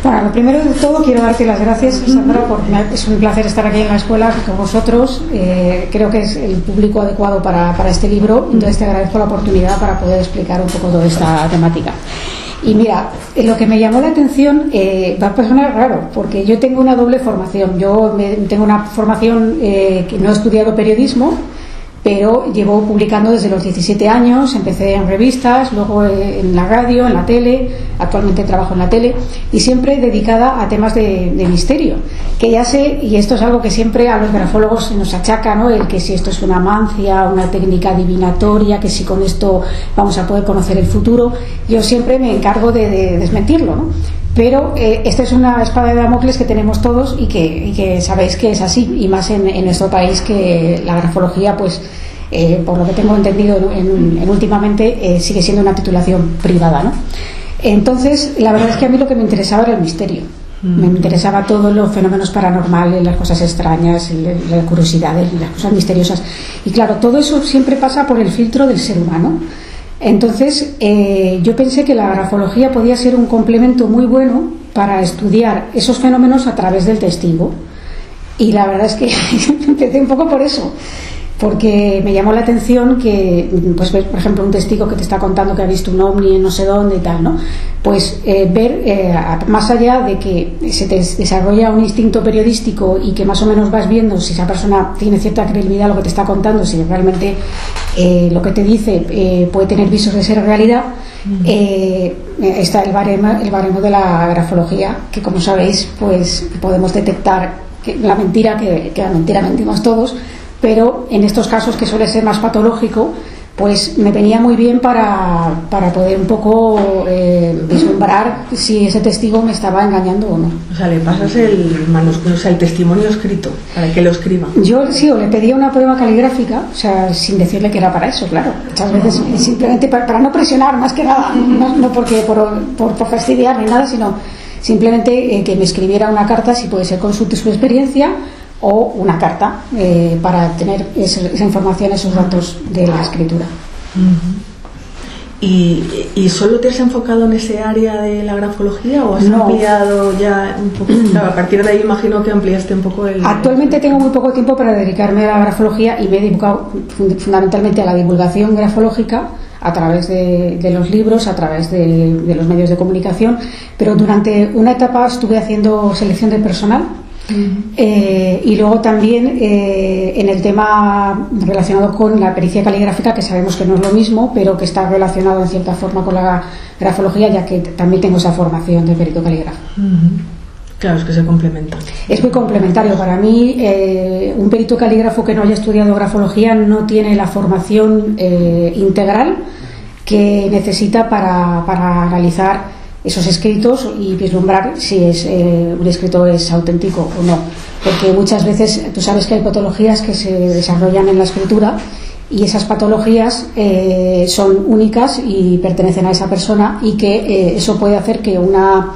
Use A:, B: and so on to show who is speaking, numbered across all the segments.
A: Bueno, lo primero de todo quiero darte las gracias, Sandra, porque es un placer estar aquí en la escuela con vosotros. Creo que es el público adecuado para este libro, entonces te agradezco la oportunidad para poder explicar un poco toda esta temática. Y mira, lo que me llamó la atención va a sonar raro, porque yo tengo una doble formación. Tengo una formación que no he estudiado periodismo, pero llevo publicando desde los 17 años, empecé en revistas, luego en la radio, en la tele, actualmente trabajo en la tele, y siempre dedicada a temas de misterio, que ya sé, y esto es algo que siempre a los grafólogos se nos achaca, ¿no? El que si esto es una mancia, una técnica adivinatoria, que si con esto vamos a poder conocer el futuro. Yo siempre me encargo de desmentirlo, ¿no? Pero esta es una espada de Damocles que tenemos todos y que sabéis que es así, y más en nuestro país, que la grafología, pues por lo que tengo entendido últimamente, sigue siendo una titulación privada, ¿no? Entonces, la verdad es que a mí lo que me interesaba era el misterio. Me interesaba todos los fenómenos paranormales, las cosas extrañas, las curiosidades, las cosas misteriosas. Y claro, todo eso siempre pasa por el filtro del ser humano. Entonces, yo pensé que la grafología podía ser un complemento muy bueno para estudiar esos fenómenos a través del testigo. Y la verdad es que empecé un poco por eso, porque me llamó la atención que, pues, por ejemplo, un testigo que te está contando que ha visto un ovni en no sé dónde y tal, ¿no? Pues ver, más allá de que se te desarrolla un instinto periodístico y que más o menos vas viendo si esa persona tiene cierta credibilidad lo que te está contando, si realmente lo que te dice puede tener visos de ser realidad, está el baremo de la grafología, que como sabéis, pues podemos detectar la mentira, que la mentira mentimos todos, pero en estos casos que suele ser más patológico, pues me venía muy bien para poder un poco vislumbrar si ese testigo me estaba engañando o no.
B: O sea, le pasas el testimonio escrito para que lo escriba.
A: Yo sí, o le pedía una prueba caligráfica, o sea, sin decirle que era para eso, claro. Muchas veces simplemente para no presionar, más que nada, no porque por fastidiar ni nada, sino simplemente que me escribiera una carta, si puede ser con su experiencia, o una carta para tener esa información, esos datos de la escritura.
B: ¿Y solo te has enfocado en ese área de la grafología o has ampliado ya un poco? Claro, a partir de ahí imagino que ampliaste un poco el...
A: Actualmente tengo muy poco tiempo para dedicarme a la grafología y me he dedicado fundamentalmente a la divulgación grafológica a través de los libros, a través de los medios de comunicación, pero durante una etapa estuve haciendo selección de personal. Y luego también en el tema relacionado con la pericia caligráfica, que sabemos que no es lo mismo, pero que está relacionado en cierta forma con la grafología, ya que también tengo esa formación de perito calígrafo.
B: Claro, es que se complementa.
A: Es muy complementario. Para mí, un perito calígrafo que no haya estudiado grafología no tiene la formación integral que necesita para analizar esos escritos y vislumbrar si un escrito es auténtico o no, porque muchas veces tú sabes que hay patologías que se desarrollan en la escritura y esas patologías son únicas y pertenecen a esa persona, y que eso puede hacer que una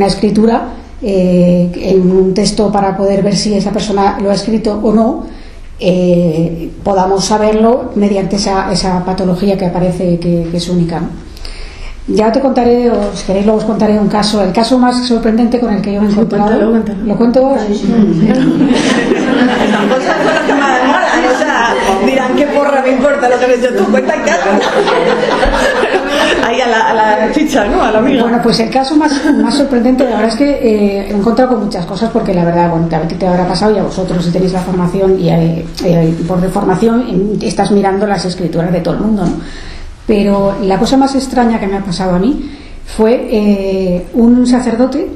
A: escritura en un texto, para poder ver si esa persona lo ha escrito o no, podamos saberlo mediante esa patología que aparece, que es única, ¿no? Ya te contaré, o si queréis luego os contaré un caso, el caso más sorprendente con el que yo me he encontrado.
B: Cuéntalo.
A: ¿Lo cuento ahora?
B: Estas cosas son las que más demoran, o sea, dirán qué porra me importa lo que has hecho tú, cuenta el caso. Ahí a la chicha, ¿no? A la amiga.
A: Bueno, pues el caso más sorprendente, la verdad es que he encontrado con muchas cosas, porque la verdad, bueno, a ti te habrá pasado, y a vosotros, si tenéis la formación y por formación estás mirando las escrituras de todo el mundo, ¿no? Pero la cosa más extraña que me ha pasado a mí fue un sacerdote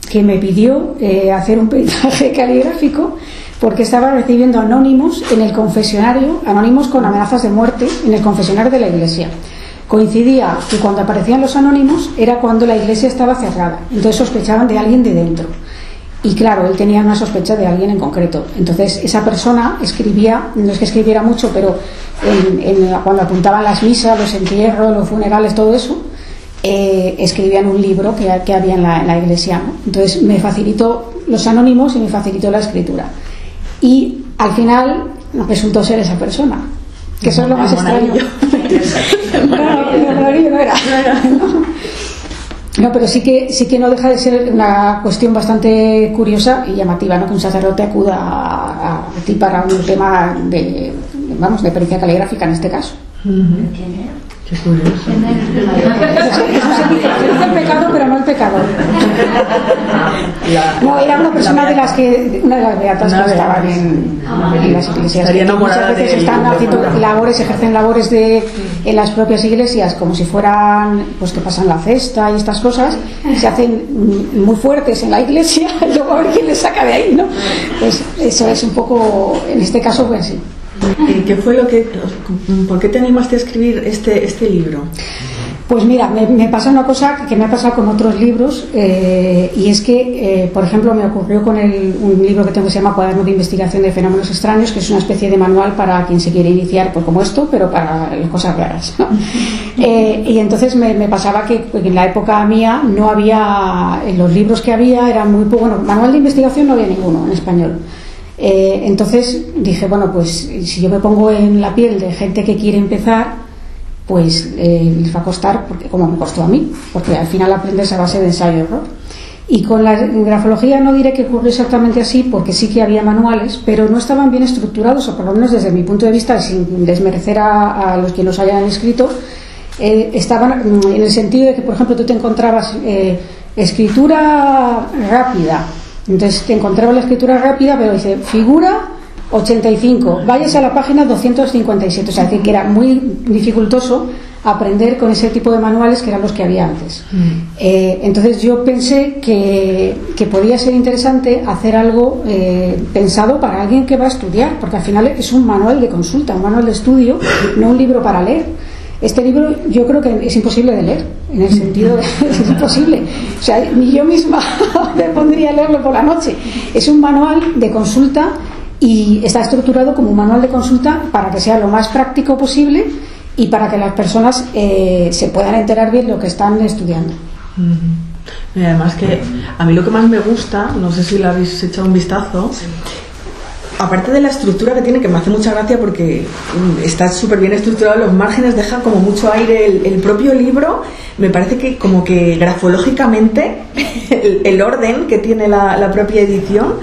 A: que me pidió hacer un peritaje caligráfico, porque estaba recibiendo anónimos en el confesionario, anónimos con amenazas de muerte en el confesionario de la iglesia. Coincidía que cuando aparecían los anónimos era cuando la iglesia estaba cerrada, entonces sospechaban de alguien de dentro. Y claro, él tenía una sospecha de alguien en concreto. Entonces esa persona escribía, no es que escribiera mucho, pero cuando apuntaban las misas, los entierros, los funerales, todo eso, escribía en un libro que había en la iglesia, ¿no? Entonces me facilitó los anónimos y me facilitó la escritura. Y al final resultó ser esa persona, que eso es lo más extraño. No era. No, pero sí que no deja de ser una cuestión bastante curiosa y llamativa, ¿no? Que un sacerdote acuda a ti para un tema de pericia caligráfica en este caso.
B: Qué curioso.
A: Es el pecado, pero no el pecador. No, era una persona de las beatas que estaban en las iglesias. Muchas veces están haciendo labores, ejercen labores en las propias iglesias, como si fueran, pues que pasan la cesta y estas cosas, se hacen muy fuertes en la iglesia y luego a ver quién les saca de ahí, ¿no? Pues eso es un poco, en este caso fue así.
B: ¿Qué fue por qué te animaste a escribir este libro?
A: Pues mira, me pasa una cosa que me ha pasado con otros libros, y es que, por ejemplo, me ocurrió con un libro que tengo que se llama Cuaderno de Investigación de Fenómenos Extraños, que es una especie de manual para quien se quiere iniciar, pues como esto, pero para las cosas raras, ¿no? Y entonces me pasaba que en la época mía no había, los libros que había eran muy poco, bueno, manual de investigación no había ninguno en español. Entonces dije, bueno, pues si yo me pongo en la piel de gente que quiere empezar, pues les va a costar, porque, como me costó a mí, porque al final aprendes a base de ensayo-error. Y con la grafología no diré que ocurrió exactamente así, porque sí que había manuales, pero no estaban bien estructurados, o por lo menos desde mi punto de vista, sin desmerecer a los que los hayan escrito, estaban en el sentido de que, por ejemplo, tú te encontrabas escritura rápida. Entonces te encontraba la escritura rápida, pero dice figura 85, váyase a la página 257, o sea, que era muy dificultoso aprender con ese tipo de manuales que eran los que había antes. Entonces yo pensé que podía ser interesante hacer algo pensado para alguien que va a estudiar, porque al final es un manual de consulta, un manual de estudio, no un libro para leer. Este libro yo creo que es imposible de leer, en el sentido de es imposible, o sea, ni yo misma me pondría a leerlo por la noche. Es un manual de consulta y está estructurado como un manual de consulta para que sea lo más práctico posible y para que las personas se puedan enterar bien de lo que están estudiando.
B: Y además que a mí lo que más me gusta, no sé si le habéis echado un vistazo, aparte de la estructura que tiene, que me hace mucha gracia porque está súper bien estructurado, los márgenes dejan como mucho aire, el propio libro me parece que como que grafológicamente el orden que tiene la propia edición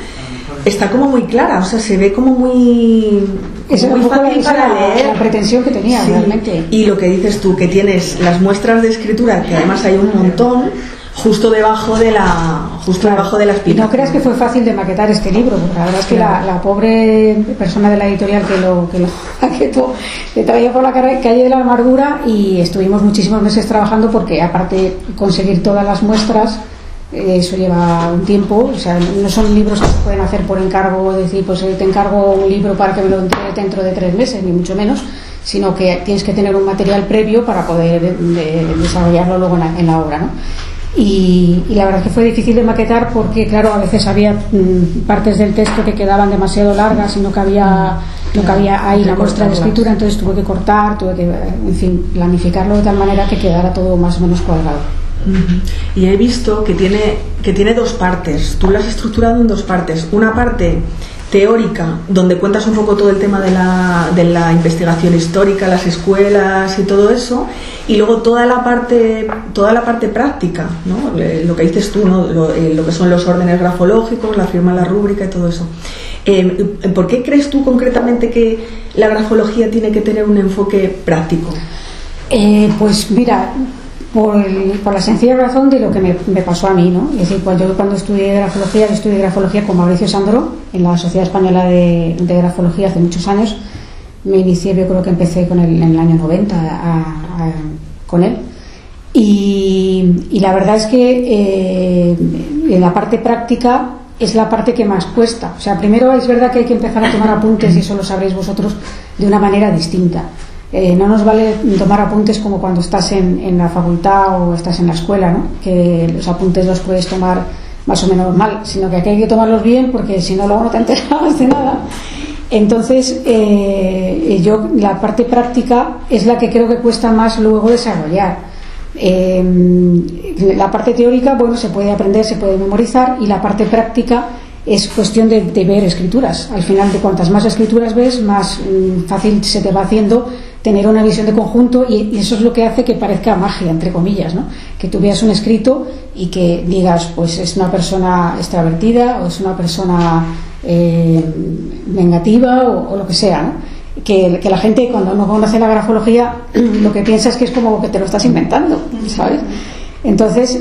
B: está como muy clara, o sea, se ve como muy fácil para leer.
A: La pretensión que tenía, sí, realmente.
B: Y lo que dices tú, que tienes las muestras de escritura, que además hay un montón, justo debajo de la explicación.
A: Y no creas que fue fácil de maquetar este libro, porque la verdad es que la pobre persona de la editorial que lo maquetó le traía por la calle de la amargura, y estuvimos muchísimos meses trabajando, porque aparte conseguir todas las muestras, eso lleva un tiempo, o sea, no son libros que se pueden hacer por encargo, decir, pues te encargo un libro para que me lo entregue dentro de 3 meses, ni mucho menos, sino que tienes que tener un material previo para poder desarrollarlo luego en la obra, ¿no? Y la verdad es que fue difícil de maquetar, porque claro, a veces había partes del texto que quedaban demasiado largas y no cabía ahí la muestra de escritura, entonces tuve que cortar, en fin, planificarlo de tal manera que quedara todo más o menos cuadrado.
B: Y he visto que tiene 2 partes. Tú lo has estructurado en 2 partes. Una parte teórica, donde cuentas un poco todo el tema de la investigación histórica, las escuelas y todo eso, y luego toda la parte práctica, ¿no? Lo que dices tú, ¿no? Lo que son los órdenes grafológicos, la firma, la rúbrica y todo eso. ¿Por qué crees tú concretamente que la grafología tiene que tener un enfoque práctico?
A: Pues mira, por la sencilla razón de lo que me pasó a mí, ¿no? Es decir, yo cuando estudié grafología con Mauricio Sandro en la Sociedad Española de Grafología hace muchos años. Me inicié, yo creo que empecé con él en el año 90 con él, y la verdad es que en la parte práctica es la parte que más cuesta. O sea, primero es verdad que hay que empezar a tomar apuntes, y eso lo sabréis vosotros, de una manera distinta. No nos vale tomar apuntes como cuando estás en la facultad o estás en la escuela, ¿no? Que los apuntes los puedes tomar más o menos mal, sino que aquí hay que tomarlos bien, porque si no luego no te enterabas de nada. Entonces la parte práctica es la que creo que cuesta más luego desarrollar. La parte teórica, bueno, se puede aprender, se puede memorizar, y la parte práctica es cuestión de ver escrituras. Al final, de cuantas más escrituras ves, más fácil se te va haciendo tener una visión de conjunto, y eso es lo que hace que parezca magia, entre comillas, ¿no? Que tú veas un escrito y que digas, pues es una persona extravertida, o es una persona negativa, o lo que sea, ¿no? Que la gente, cuando no conoce la grafología, lo que piensa es que es como que te lo estás inventando, ¿sabes? Entonces,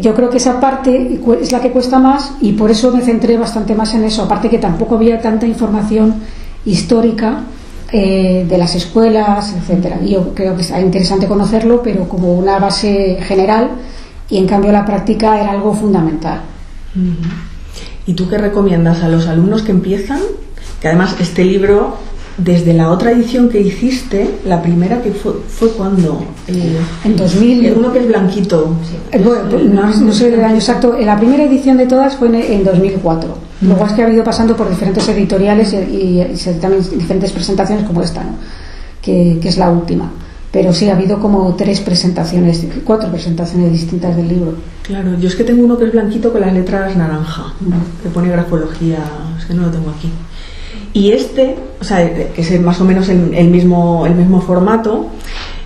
A: yo creo que esa parte es la que cuesta más, y por eso me centré bastante más en eso. Aparte que tampoco había tanta información histórica de las escuelas, etcétera. Yo creo que es interesante conocerlo, pero como una base general, y en cambio la práctica era algo fundamental.
B: ¿Y tú qué recomiendas a los alumnos que empiezan? Que además este libro, desde la otra edición que hiciste, la primera que fue cuando
A: en 2000,
B: uno que es blanquito,
A: bueno, no sé el año exacto, la primera edición de todas fue en 2004. Luego es que ha ido pasando por diferentes editoriales y también diferentes presentaciones como esta, ¿no? que es la última. Pero sí, ha habido como 4 presentaciones distintas del libro.
B: Claro, yo es que tengo uno que es blanquito con las letras naranja, que pone grafología, es que no lo tengo aquí. Y este, o sea, que es más o menos el mismo formato,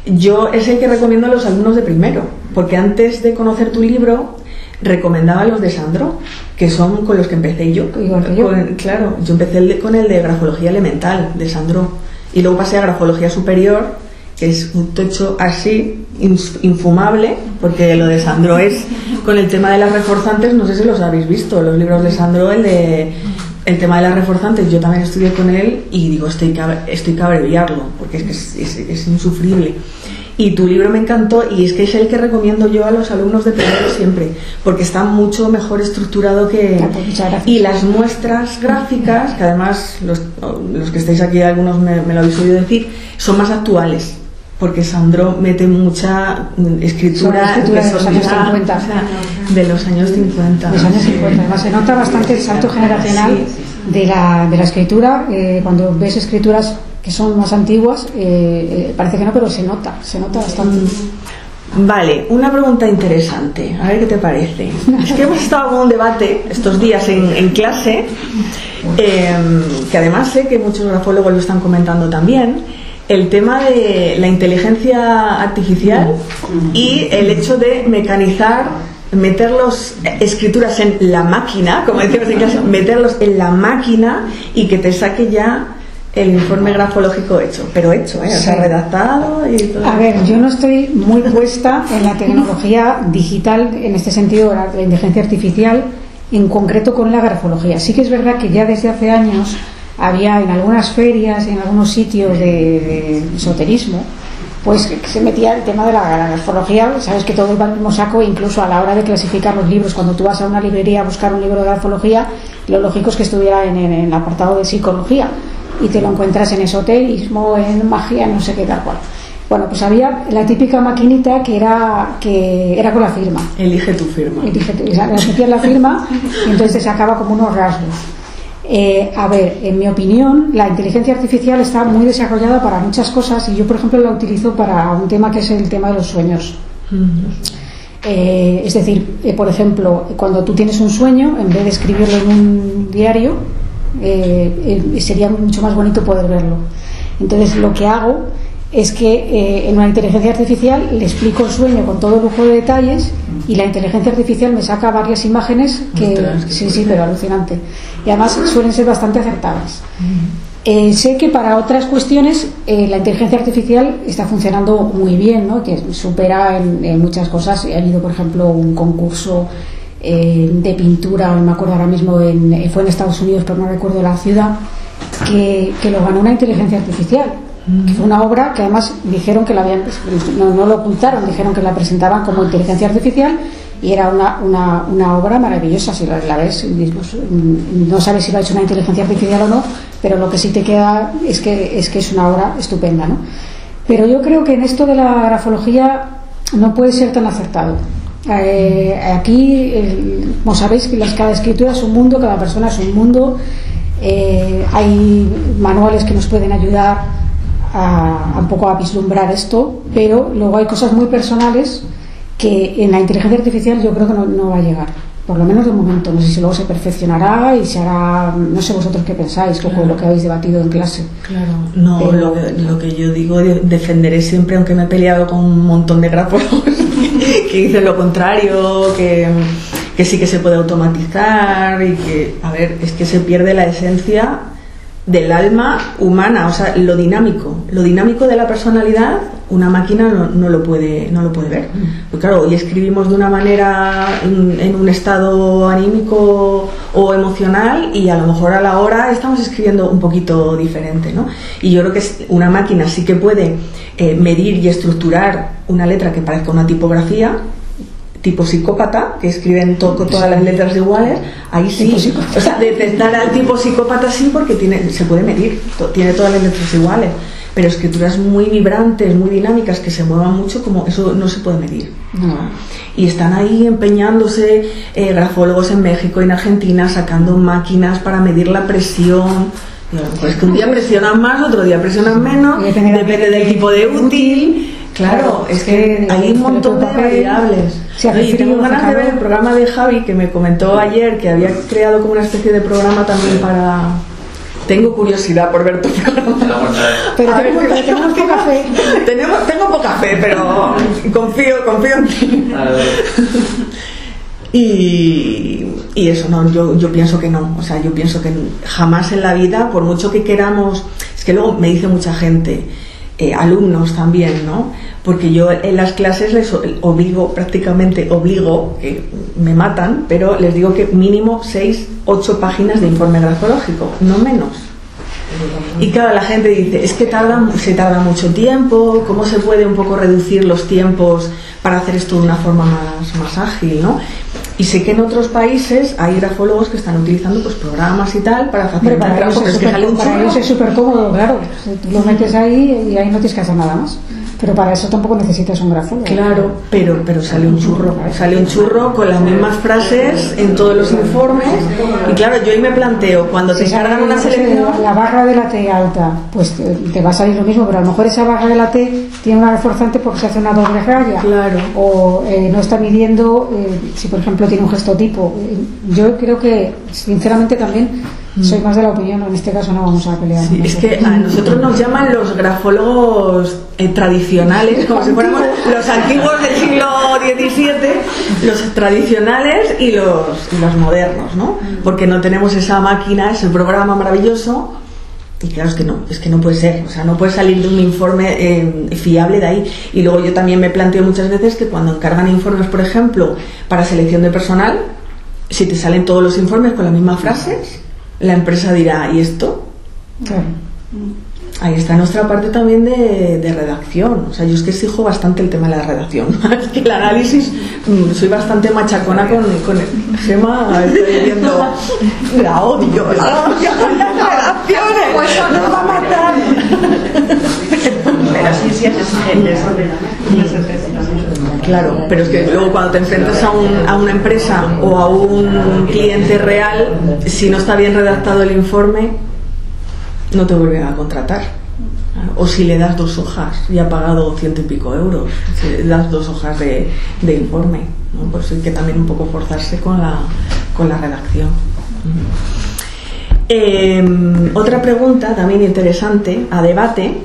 B: yo es el que recomiendo a los alumnos de primero, porque antes de conocer tu libro recomendaba los de Sandro, que son con los que empecé yo.
A: Igual que yo.
B: Claro, yo empecé con el de grafología elemental de Sandro, y luego pasé a grafología superior, que es un tocho así, infumable, porque lo de Sandro es con el tema de las reforzantes. No sé si los habéis visto, los libros de Sandro, el tema de las reforzantes, yo también estudié con él y digo, estoy que abreviarlo, porque es que es insufrible. Y tu libro me encantó, y es que es el que recomiendo yo a los alumnos de primero siempre, porque está mucho mejor estructurado que... Y las muestras gráficas, que además los que estáis aquí, algunos me lo habéis oído decir, son más actuales, porque Sandro mete mucha escritura
A: de los años 50.
B: De los años 50.
A: Los años 50. Además, se nota bastante el salto generacional de la escritura. Cuando ves escrituras que son más antiguas, parece que no, pero se nota bastante.
B: Vale, una pregunta interesante, a ver qué te parece. Es que hemos estado con un debate estos días en clase, que además sé que muchos grafólogos lo están comentando también, el tema de la inteligencia artificial y el hecho de mecanizar, meter las escrituras en la máquina, como decíamos en clase, meterlos en la máquina y que te saque ya el informe grafológico hecho, o sea, redactado y todo.
A: A ver, yo no estoy muy puesta en la tecnología digital, en este sentido, la inteligencia artificial, en concreto con la grafología. Sí que es verdad que ya desde hace años había en algunas ferias, en algunos sitios de esoterismo, pues que se metía el tema de la grafología. Sabes que todo iba al mismo saco, incluso a la hora de clasificar los libros. Cuando tú vas a una librería a buscar un libro de grafología, lo lógico es que estuviera en el apartado de psicología, y te lo encuentras en esoterismo, en magia, no sé qué tal cual. Bueno, pues había la típica maquinita que era con la firma.
B: Elige tu firma.
A: Elegías la firma y entonces te sacaba como unos rasgos. A ver, en mi opinión, la inteligencia artificial está muy desarrollada para muchas cosas, y yo, por ejemplo, la utilizo para un tema que es el tema de los sueños. Es decir, por ejemplo, cuando tú tienes un sueño, en vez de escribirlo en un diario, sería mucho más bonito poder verlo. Entonces, lo que hago es que en una inteligencia artificial le explico el sueño con todo lujo de detalles, y la inteligencia artificial me saca varias imágenes que sí, pero alucinante, y además suelen ser bastante acertadas. Sé que para otras cuestiones la inteligencia artificial está funcionando muy bien, ¿no? Que supera en muchas cosas. Ha habido, por ejemplo, un concurso de pintura, no me acuerdo ahora mismo, fue en Estados Unidos, pero no recuerdo la ciudad, que lo ganó una inteligencia artificial. Que fue una obra que además dijeron que no lo ocultaron, dijeron que la presentaban como inteligencia artificial, y era una obra maravillosa. Si la ves, no sabes si lo ha hecho una inteligencia artificial o no, pero lo que sí te queda es que es una obra estupenda, ¿no? Pero yo creo que en esto de la grafología no puede ser tan acertado. Aquí, como sabéis, que cada escritura es un mundo, cada persona es un mundo. Hay manuales que nos pueden ayudar un poco a vislumbrar esto, pero luego hay cosas muy personales que en la inteligencia artificial yo creo que no va a llegar, por lo menos de momento. No sé si luego se perfeccionará y se hará, no sé vosotros qué pensáis,
B: claro,
A: o lo que habéis debatido en clase.
B: Claro, no,
A: pero
B: lo que yo digo, defenderé siempre, aunque me he peleado con un montón de grafólogos que dicen lo contrario, que sí que se puede automatizar y que, a ver, es que se pierde la esencia del alma humana, o sea, lo dinámico de la personalidad, una máquina no lo puede ver. Pues claro, hoy escribimos de una manera en un estado anímico o emocional y a lo mejor a la hora estamos escribiendo un poquito diferente, ¿no? Y yo creo que una máquina sí que puede medir y estructurar una letra que parezca una tipografía, tipo psicópata, que escriben todas las letras iguales, ahí sí, o sea, detectar al tipo psicópata sí, porque se puede medir, tiene todas las letras iguales, pero escrituras muy vibrantes, muy dinámicas, que se muevan mucho, como eso no se puede medir.
A: No.
B: Y están ahí empeñándose grafólogos en México y en Argentina sacando máquinas para medir la presión. Pues que un día presionan más, otro día presionan menos, depende del tipo de útil. Claro, es que hay un montón de variables. Y tengo ganas de ver el programa de Javi, que me comentó ayer que había creado como una especie de programa también para... Tengo curiosidad por ver tu programa.
A: Pero tenemos poca fe.
B: Tengo poca fe, pero confío en ti. Y eso, no, yo pienso que no. O sea, yo pienso que jamás en la vida, por mucho que queramos... Es que luego me dice mucha gente... alumnos también, ¿no? Porque yo en las clases les obligo, que me matan, pero les digo que mínimo 6-8 páginas de informe grafológico, no menos. Y claro, la gente dice, es que se tarda mucho tiempo, ¿cómo se puede un poco reducir los tiempos para hacer esto de una forma más ágil, ¿no? Y sé que en otros países hay grafólogos que están utilizando pues programas y tal para facilitar el trabajo, pero es que sale un churro.
A: Para ellos es súper cómodo, claro. Tú lo metes ahí y ahí no tienes que hacer nada más. Pero para eso tampoco necesitas un grafólogo.
B: Claro, pero sale un churro con las mismas frases en todos los informes. Y claro, yo ahí me planteo, cuando te cargan una selección...
A: La barra de la T alta, pues te va a salir lo mismo, pero a lo mejor esa barra de la T tiene una reforzante porque se hace una doble raya.
B: Claro.
A: O no está midiendo, si por ejemplo tiene un gesto tipo. Yo creo que, sinceramente, también soy más de la opinión, en este caso no vamos a pelear.
B: Sí, es que a nosotros nos llaman los grafólogos tradicionales, como si fuéramos los antiguos del siglo XVII, los tradicionales y los modernos, ¿no? Porque no tenemos esa máquina, ese programa maravilloso. Y claro, es que no puede ser, o sea, no puede salir de un informe fiable de ahí. Y luego yo también me planteo muchas veces que cuando encargan informes, por ejemplo, para selección de personal, si te salen todos los informes con las mismas frases, la empresa dirá, ¿y esto?
A: Claro.
B: Ahí está nuestra parte también de redacción. O sea, yo es que exijo bastante el tema de la redacción. Es que el análisis, soy bastante machacona con el Gemma, estoy diciendo, la odio con las redacciones, nos va a matar.
C: Pero sí es exigente.
B: Claro, pero es que luego cuando te enfrentas a una empresa o a un cliente real, si no está bien redactado el informe, no te vuelven a contratar. O si le das 2 hojas y ha pagado 100 y pico euros, si le das 2 hojas de informe, ¿no? Pues hay que también un poco forzarse con la redacción. Otra pregunta también interesante a debate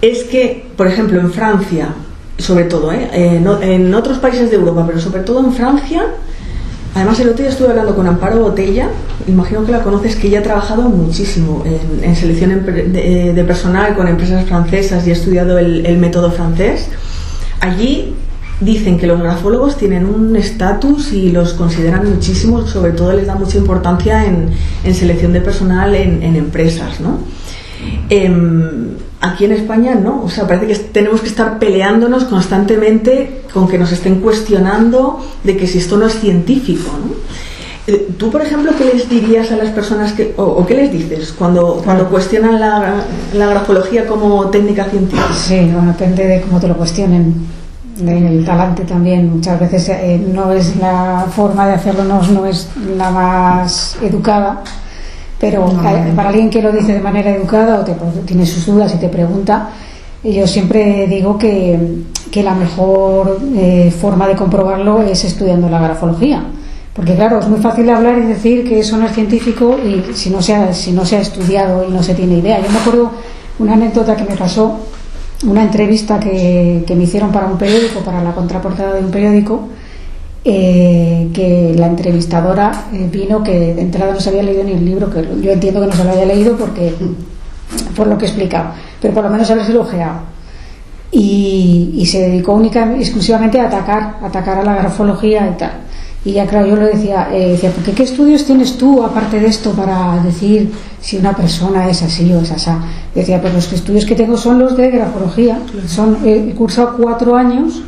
B: es que, por ejemplo, en Francia, sobre todo, en otros países de Europa, pero sobre todo en Francia, además el otro día estuve hablando con Amparo Botella, imagino que la conoces, que ella ha trabajado muchísimo en selección de personal con empresas francesas y ha estudiado el método francés. Allí dicen que los grafólogos tienen un estatus y los consideran muchísimo, sobre todo les da mucha importancia en selección de personal en empresas, ¿no? Aquí en España no, o sea, parece que tenemos que estar peleándonos constantemente con que nos estén cuestionando de que si esto no es científico, ¿no? Tú, por ejemplo, ¿qué les dirías a las personas o qué les dices cuando cuestionan la grafología como técnica científica?
A: Sí, bueno, depende de cómo te lo cuestionen. El talante también muchas veces no es la forma de hacerlo, no es la más educada. Pero para alguien que lo dice de manera educada o tiene sus dudas y te pregunta, yo siempre digo que la mejor forma de comprobarlo es estudiando la grafología, Porque claro, es muy fácil hablar y decir que eso no es científico y si no se ha estudiado y no se tiene idea. Yo me acuerdo una anécdota que me pasó, una entrevista que me hicieron para un periódico, para la contraportada de un periódico, que la entrevistadora vino que de entrada no se había leído ni el libro, que yo entiendo que no se lo haya leído por lo que he explicado, pero por lo menos haberse ojeado. Y se dedicó exclusivamente a atacar a la grafología y tal. Y ya claro, yo le decía, ¿por qué estudios tienes tú aparte de esto para decir si una persona es así o es asá? Decía, pues los estudios que tengo son los de grafología. He cursado 4 años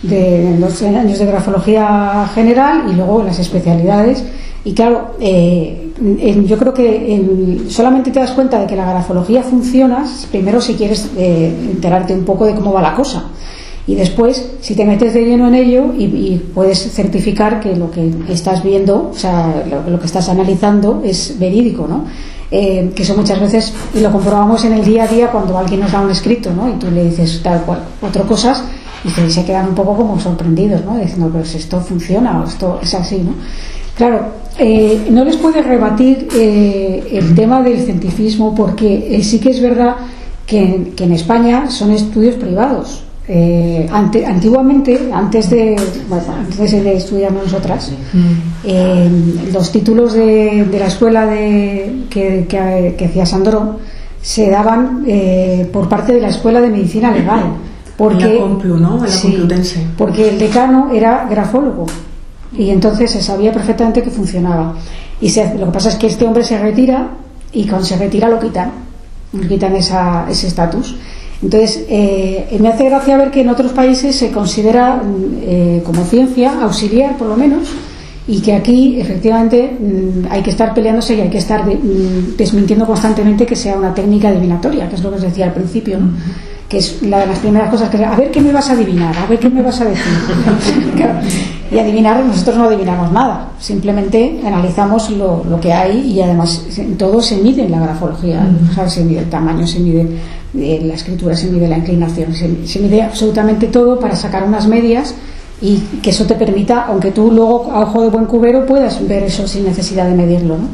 A: de 12 años de grafología general y luego las especialidades. Y claro, yo creo que solamente te das cuenta de que la grafología funciona primero si quieres enterarte un poco de cómo va la cosa. Y después, si te metes de lleno en ello y puedes certificar que lo que estás viendo, o sea, lo que estás analizando es verídico, ¿no? Que eso muchas veces, y lo comprobamos en el día a día cuando alguien nos da un escrito, ¿no? Y tú le dices tal cual, otras cosas, y se quedan un poco como sorprendidos, ¿no? Diciendo, pero si esto funciona o esto es así, ¿no? Claro, no les puede rebatir el tema del cientifismo porque sí que es verdad que en España son estudios privados. Antiguamente, antes de estudiar nosotras, los títulos de la escuela que hacía Sandro se daban por parte de la Escuela de Medicina Legal, porque
B: la Complu, ¿no? La Complutense.
A: Porque el decano era grafólogo y entonces se sabía perfectamente que funcionaba. Y lo que pasa es que este hombre se retira y cuando se retira lo quitan ese estatus. Entonces, me hace gracia ver que en otros países se considera como ciencia auxiliar, por lo menos, y que aquí, efectivamente, hay que estar peleándose y hay que estar desmintiendo constantemente que sea una técnica adivinatoria, que es lo que os decía al principio, ¿no? Que es una de las primeras cosas que a ver qué me vas a adivinar, a ver qué me vas a decir. Y adivinar, nosotros no adivinamos nada, simplemente analizamos lo que hay y además todo se mide en la grafología, o sea, se mide el tamaño, se mide la escritura, se mide la inclinación, se mide absolutamente todo para sacar unas medias y que eso te permita, aunque tú luego a ojo de buen cubero puedas ver eso sin necesidad de medirlo, ¿no?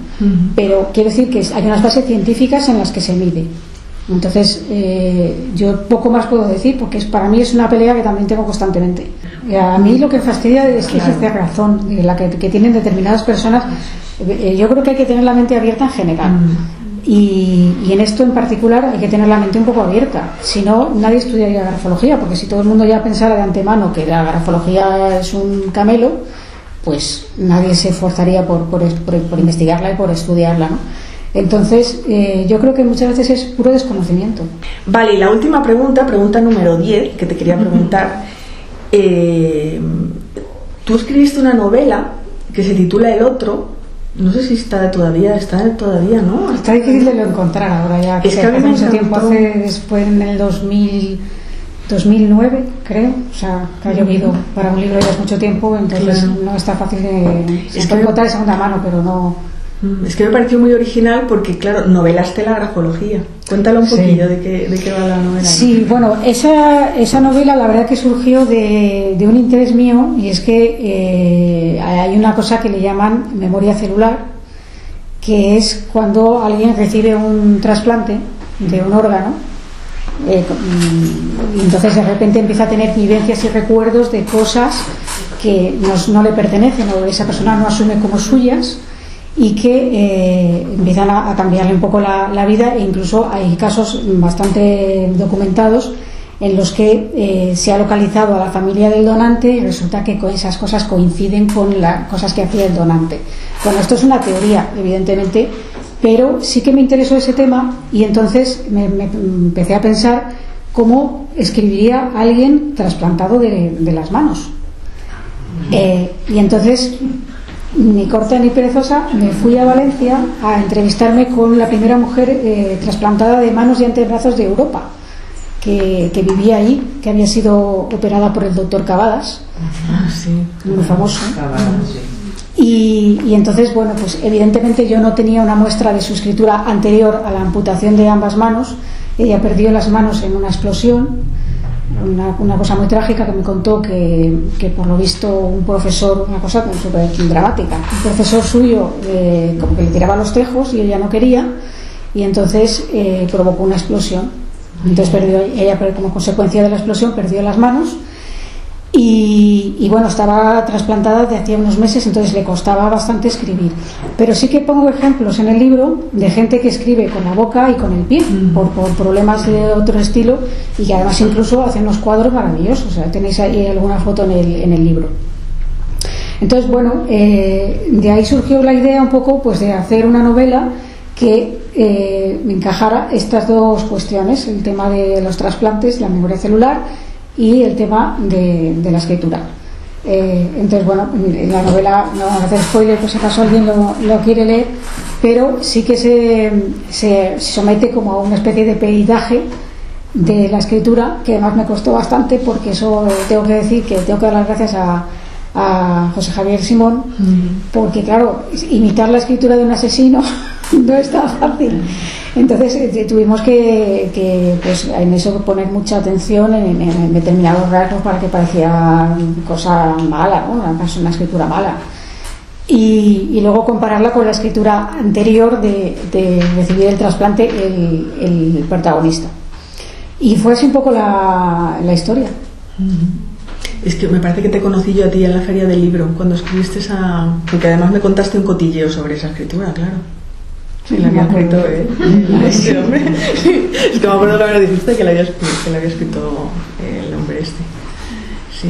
A: Pero quiero decir que hay unas bases científicas en las que se mide. Entonces, yo poco más puedo decir porque para mí es una pelea que también tengo constantemente. A mí lo que fastidia es que existe razón, la que tienen determinadas personas. Yo creo que hay que tener la mente abierta en general. Y en esto en particular hay que tener la mente un poco abierta. Si no, nadie estudiaría grafología, porque si todo el mundo ya pensara de antemano que la grafología es un camelo, pues nadie se esforzaría por investigarla y por estudiarla, ¿no? Entonces, yo creo que muchas veces es puro desconocimiento.
B: Vale, y la última pregunta número 10, que te quería preguntar. Tú escribiste una novela que se titula El Otro. No sé si está todavía, ¿no?
A: Está difícil de lo encontrar ahora ya.
B: Es que a mí me
A: mucho tiempo después en el 2009, creo. O sea, que ha llovido para un libro ya es mucho tiempo, entonces claro, no está fácil se puede encontrar de segunda mano, pero no.
B: Es que me pareció muy original porque, claro, novelaste la grafología. Cuéntalo un poquillo de qué va la novela.
A: Sí, bueno, esa novela la verdad que surgió de un interés mío, y es que hay una cosa que le llaman memoria celular, que es cuando alguien recibe un trasplante de un órgano, y entonces de repente empieza a tener vivencias y recuerdos de cosas que no le pertenecen o esa persona no asume como suyas, y que empiezan a cambiarle un poco la vida, e incluso hay casos bastante documentados en los que se ha localizado a la familia del donante y resulta que esas cosas coinciden con las cosas que hacía el donante. Bueno, esto es una teoría, evidentemente, pero sí que me interesó ese tema y entonces me empecé a pensar cómo escribiría alguien trasplantado de las manos. Y entonces, ni corta ni perezosa, me fui a Valencia a entrevistarme con la primera mujer trasplantada de manos y antebrazos de Europa, que vivía allí, que había sido operada por el doctor Cavadas, muy famoso. Y entonces, bueno, pues evidentemente yo no tenía una muestra de su escritura anterior a la amputación de ambas manos. Ella perdió las manos en una explosión una cosa muy trágica que me contó que por lo visto un profesor, una cosa súper dramática, un profesor suyo como que le tiraba los tejos y ella no quería, y entonces provocó una explosión. Entonces ella como consecuencia de la explosión perdió las manos y bueno, estaba trasplantada de hacía unos meses, entonces le costaba bastante escribir. Pero sí que pongo ejemplos en el libro de gente que escribe con la boca y con el pie por problemas de otro estilo, y que además incluso hacen unos cuadros maravillosos. O sea, tenéis ahí alguna foto en el libro. Entonces, bueno, de ahí surgió la idea un poco pues de hacer una novela que me encajara estas dos cuestiones: el tema de los trasplantes, la memoria celular, y el tema de la escritura. Entonces, bueno, la novela, no vamos a hacer spoiler por si acaso alguien lo quiere leer, pero sí que se somete como a una especie de peritaje de la escritura, que además me costó bastante, porque eso tengo que decir que tengo que dar las gracias a José Javier Simón, porque claro, imitar la escritura de un asesino no es tan fácil. Entonces tuvimos que pues en eso poner mucha atención en determinados rasgos para que pareciera cosa mala, ¿no? Una escritura mala, y luego compararla con la escritura anterior de recibir el trasplante el protagonista, y fue así un poco la historia.
B: Es que me parece que te conocí yo a ti en la feria del libro, cuando escribiste porque además me contaste un cotilleo sobre esa escritura, claro. Sí, la había escrito ese hombre. Es que me acuerdo que me lo dijiste, que la había escrito el hombre este. Sí.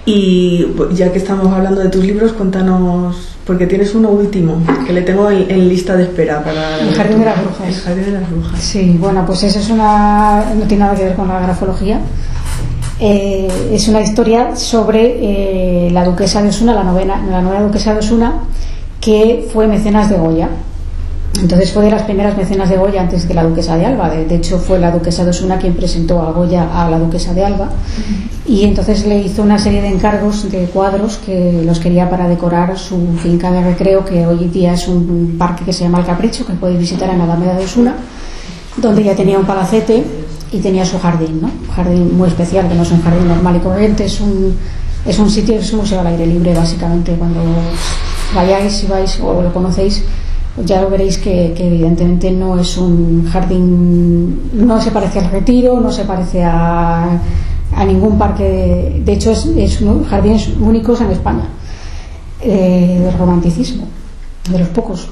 B: Y ya que estamos hablando de tus libros, cuéntanos, porque tienes uno último que le tengo en lista de espera para
A: El jardín de las brujas.
B: El jardín de las brujas.
A: Sí, bueno, pues eso no tiene nada que ver con la grafología. Es una historia sobre la duquesa de Osuna, la novena duquesa de Osuna, que fue mecenas de Goya. Entonces fue de las primeras mecenas de Goya antes que la duquesa de Alba. De hecho fue la duquesa de Osuna quien presentó a Goya a la duquesa de Alba, y entonces le hizo una serie de encargos de cuadros que los quería para decorar su finca de recreo, que hoy día es un parque que se llama El Capricho, que podéis visitar en la Alameda de Osuna, donde ya tenía un palacete y tenía su jardín, ¿no? Un jardín muy especial, que no es un jardín normal y corriente, es un sitio, es un museo al aire libre básicamente. Cuando vayáis, si vais o lo conocéis, ya lo veréis que evidentemente no es un jardín, no se parece al Retiro, no se parece a ningún parque de hecho es uno jardines únicos en España, del romanticismo, de los pocos.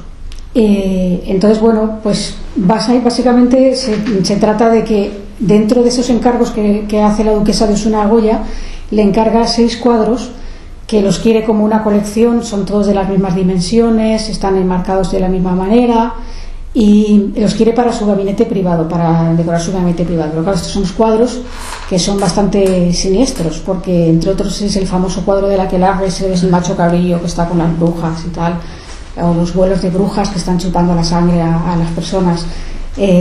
A: Entonces, bueno, pues básicamente se trata de que dentro de esos encargos que hace la duquesa de Osuna a Goya, le encarga 6 cuadros que los quiere como una colección, son todos de las mismas dimensiones, están enmarcados de la misma manera, y los quiere para su gabinete privado, para decorar su gabinete privado. Pero claro, estos son los cuadros que son bastante siniestros, porque entre otros es el famoso cuadro de la aquelarre, ese es el macho cabrillo que está con las brujas y tal, o los vuelos de brujas que están chupando la sangre a las personas.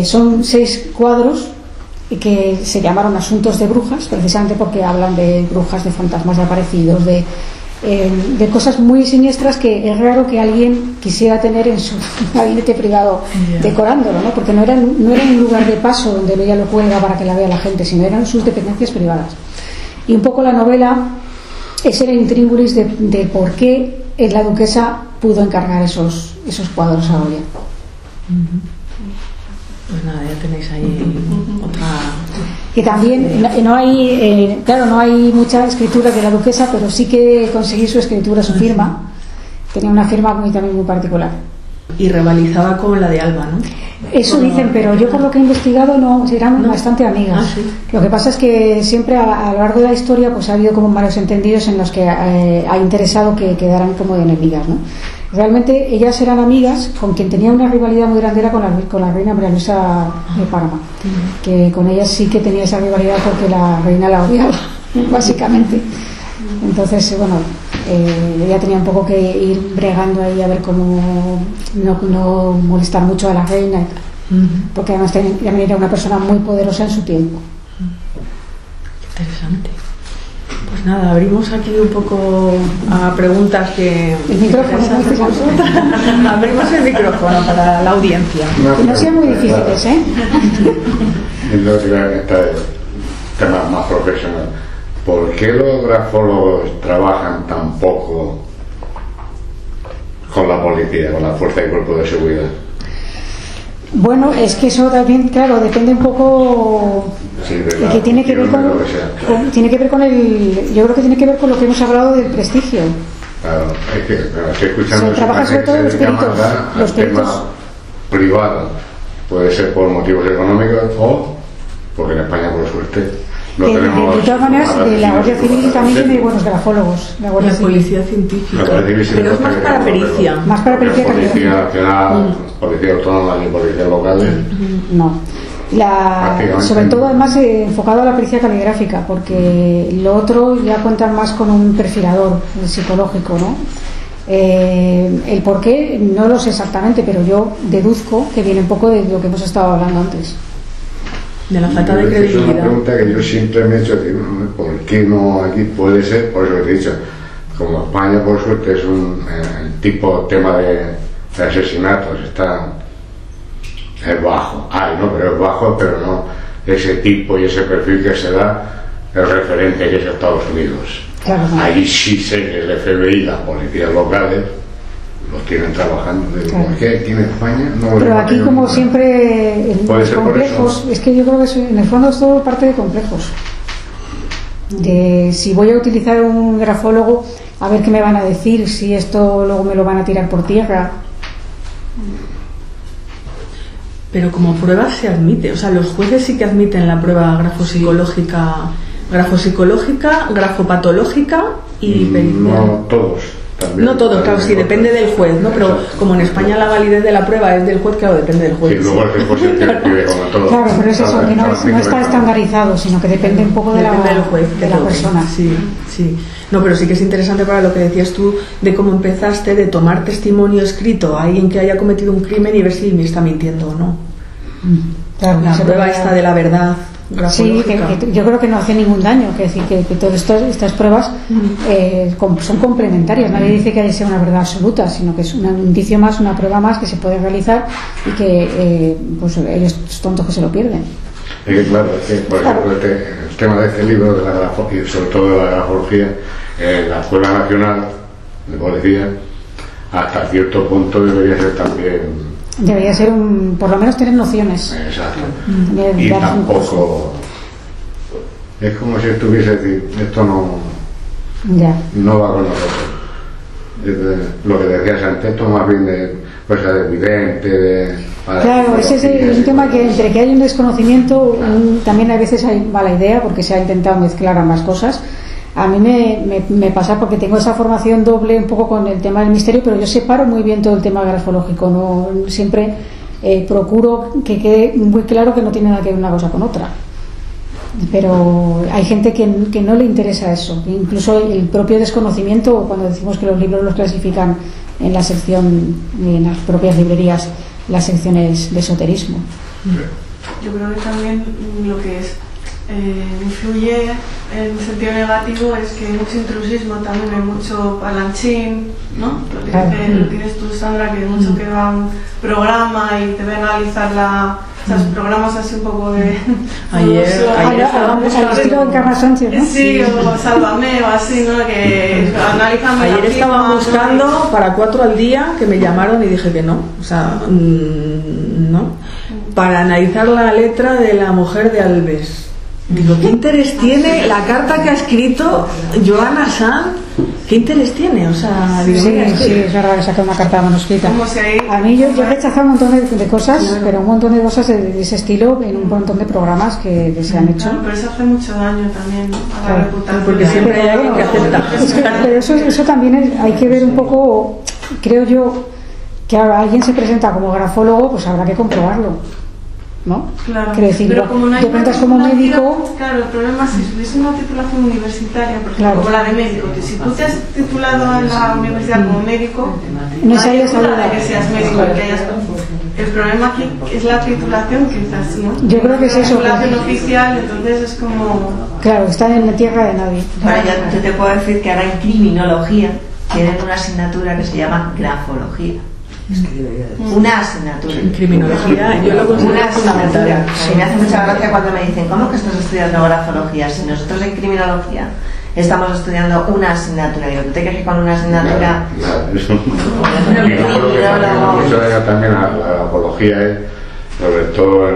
A: Son 6 cuadros que se llamaron Asuntos de Brujas, precisamente porque hablan de brujas, de fantasmas, de aparecidos, de cosas muy siniestras que es raro que alguien quisiera tener en su gabinete privado, decorándolo, ¿no? Porque no era un lugar de paso donde ella lo cuelga para que la vea la gente, sino eran sus dependencias privadas. Y un poco la novela es el intríngulis de por qué la duquesa pudo encargar esos cuadros a Goya.
B: Pues nada, ya tenéis ahí otra.
A: Que también no hay, claro, no hay mucha escritura de la duquesa, pero sí que conseguí su escritura, su firma. Tenía una firma también muy particular.
B: Y rivalizaba con la de Alba, ¿no?
A: Eso dicen, pero yo por lo que he investigado eran bastante amigas.
B: ¿Sí?
A: Lo que pasa es que siempre a lo largo de la historia pues ha habido como malos entendidos en los que ha interesado que quedaran como de enemigas, ¿no? Realmente ellas eran amigas. Con quien tenía una rivalidad muy grande era con la reina María Luisa de Parma, que con ellas sí que tenía esa rivalidad porque la reina la odiaba básicamente. Entonces, bueno, ella tenía un poco que ir bregando ahí a ver cómo no molestar mucho a la reina y tal, porque además también era una persona muy poderosa en su tiempo.
B: Qué interesante. Pues nada, abrimos aquí un poco a preguntas que...
A: El micrófono.
B: Abrimos el micrófono para la audiencia.
A: Que no sean muy difíciles, ¿eh?
C: tema más profesional. ¿Por qué los grafólogos trabajan tan poco con la policía, con la fuerza y cuerpo de seguridad?
A: Bueno, es que eso también, claro, depende un poco,
C: Sí,
A: que tiene que ver tiene que ver con yo creo que tiene que ver con lo que hemos hablado del prestigio.
C: Claro, es que estoy escuchando,
A: trabaja sobre todo los peritos.
C: Tema privado, puede ser por motivos económicos o porque en España, por suerte, no tenemos.
A: De todas maneras, la Guardia Civil también tiene buenos grafólogos. La
B: Policía Científica.
C: Pero
B: es más para pericia.
A: Más para pericia que
C: Policía Nacional, Policía Autónoma y policías locales.
A: No. Sobre todo, además, enfocado a la pericia caligráfica, porque lo otro ya cuentan más con un perfilador psicológico, ¿no? El por qué no lo sé exactamente, pero yo deduzco que viene un poco de lo que hemos estado hablando antes.
B: De la falta de
C: credibilidad. Es una pregunta que yo siempre me he hecho, ¿por qué no aquí? Puede ser, por eso que te he dicho, como España, por suerte, es un tema de asesinatos, es bajo, pero es bajo, pero no ese tipo y ese perfil que se da el referente que es Estados Unidos.
A: Claro, no.
C: Ahí sí sé que el FBI, las policías locales, los tienen trabajando.
A: Claro.
C: ¿Por qué aquí en España no?
A: Pero aquí, como siempre, en los complejos, es que yo creo que en el fondo es todo parte de complejos. De si voy a utilizar un grafólogo, a ver qué me van a decir, si esto luego me lo van a tirar por tierra.
B: Pero como prueba se admite, o sea, los jueces sí que admiten la prueba grafopsicológica, grafopatológica y pericial.
C: No todos. También,
B: no todos, claro, sí, depende del juez, ¿no? Pero como en España la validez de la prueba es del juez, claro, depende del juez.
C: Sí, luego el juez pide como todo.
A: Claro, pero es eso, que no está estandarizado, sino que depende un poco de la persona.
B: Sí, sí. No, pero sí que es interesante para lo que decías tú de cómo empezaste, de tomar testimonio escrito a alguien que haya cometido un crimen y ver si me está mintiendo o no.
A: Claro,
B: la prueba esta de la verdad.
A: Sí, que yo creo que no hace ningún daño, que decir que todas estas pruebas son complementarias. Nadie dice que sea una verdad absoluta, sino que es un indicio más, una prueba más que se puede realizar y que pues ellos tontos que se lo pierden.
C: Es que claro, por ejemplo, el tema de este libro de la grafología, y sobre todo de la grafología, la Escuela Nacional de Policía hasta cierto punto debería ser también.
A: Debería ser por lo menos tener nociones.
C: Exacto. Y tampoco es como si estuviese decir, esto no va con nosotros. Lo que decías antes, esto más bien de cosas de evidente,
A: claro, ese es un tema que entre que hay un desconocimiento, también a veces hay mala idea porque se ha intentado mezclar ambas cosas. A mí me pasa porque tengo esa formación doble un poco con el tema del misterio, pero yo separo muy bien todo el tema grafológico, no siempre procuro que quede muy claro que no tiene nada que ver una cosa con otra. Pero hay gente que no le interesa eso, incluso el propio desconocimiento, cuando decimos que los libros los clasifican en la sección, en las propias librerías, las secciones de esoterismo.
D: Yo creo que también lo que influye en el sentido negativo es que hay mucho intrusismo, también hay mucho palanchín, ¿no? Lo tienes tú, Sandra, que hay mucho que va a un programa y te ven a analizar esos programas así un poco de
B: ayer
A: al estilo de Carla Sánchez, ¿no?
D: Sí, o Sálvame o así, ¿no? Que analizan.
B: Ayer estaban buscando para 4 al día, que me llamaron y dije que no, o sea, no, para analizar la letra de La mujer de Alves. Digo, ¿qué interés tiene la carta que ha escrito Joana Sanz? ¿Qué interés tiene? O sea, digo,
A: sí, es verdad que saca una carta manuscrita.
D: Si
A: a mí yo he rechazado un montón de cosas, claro, pero un montón de cosas de ese estilo en un montón de programas que se han hecho.
D: Claro, pero eso hace mucho daño también a la reputación.
B: Porque siempre hay alguien que acepta.
A: Pero eso también hay que ver un poco, creo yo, que alguien se presenta como grafólogo, pues habrá que comprobarlo, ¿no?
D: Claro,
A: quiero decir,
D: pero como no hay
A: te presentas como médico.
D: Claro, el problema es si tuviese una titulación universitaria, por ejemplo,
A: claro,
D: como la de médico, que si tú te has titulado en la universidad como médico,
A: no hay
D: duda de que seas médico, que hayas. El problema aquí es la titulación, quizás, ¿no?
A: Yo creo que es eso.
D: La titulación oficial, entonces es como.
A: Claro, está en la tierra de nadie.
E: Bueno, yo te puedo decir que ahora en criminología tienen una asignatura que se llama grafología. Una asignatura.
B: En criminología yo lo considero fundamental.
E: A mí me hace mucha gracia cuando me dicen, ¿cómo que estás estudiando grafología? Si nosotros en criminología estamos estudiando una asignatura. Digo, ¿tú te crees que con una asignatura?
C: Mucho de también la grafología es, sobre todo en